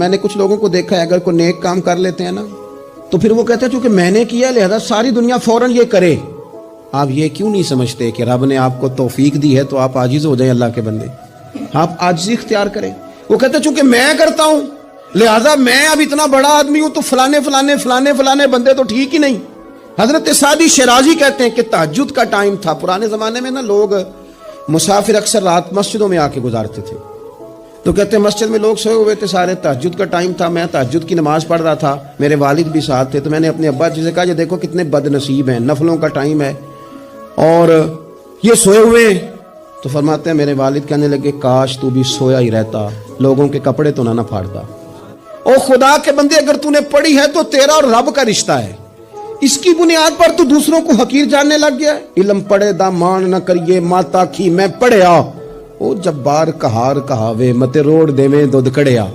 میں نے کچھ لوگوں کو دیکھا ہے، اگر کوئی نیک کام کر لیتے ہیں نا تو پھر وہ کہتے ہیں چونکہ میں نے کیا لہذا ساری دنیا فوراً یہ کرے۔ آپ یہ کیوں نہیں سمجھتے کہ رب نے آپ کو توفیق دی ہے تو آپ عاجز ہو جائیں اللہ کے بندے، آپ عاجزی اختیار کریں۔ وہ کہتے ہیں چونکہ میں کرتا ہوں لہذا میں اب اتنا بڑا آدمی ہوں تو فلانے بندے تو ٹھیک ہی نہیں۔ حضرت سعدی شیرازی کہتے ہیں کہ تہجد کا ٹائم تھا، پرانے زمانے میں نا لوگ مسافر اکثر رات مسجدوں میں آ کے گزارتے تھے، تو کہتے ہیں مسجد میں لوگ سوئے ہوئے تھے سارے، تہجد کا ٹائم تھا، میں تہجد کی نماز پڑھ رہا تھا، میرے والد بھی ساتھ تھے، تو میں نے اپنے ابا جی سے کہا یہ دیکھو کتنے بد نصیب ہیں، نفلوں کا ٹائم ہے اور یہ سوئے ہوئے ہیں۔ تو فرماتے ہیں میرے والد کہنے لگے کاش تو بھی سویا ہی رہتا، لوگوں کے کپڑے تو نہ پھاڑتا۔ او خدا کے بندے اگر تو نے پڑھی ہے تو تیرا اور رب کا رشتہ ہے، اس کی بنیاد پر تو دوسروں کو حقیر جاننے لگ گیا ہے۔ علم پڑھے دا مان نہ کریے ماتا کی میں پڑھیا، او جبار کہار کہاوے متے روڑ دے میں دودھ کڑیا۔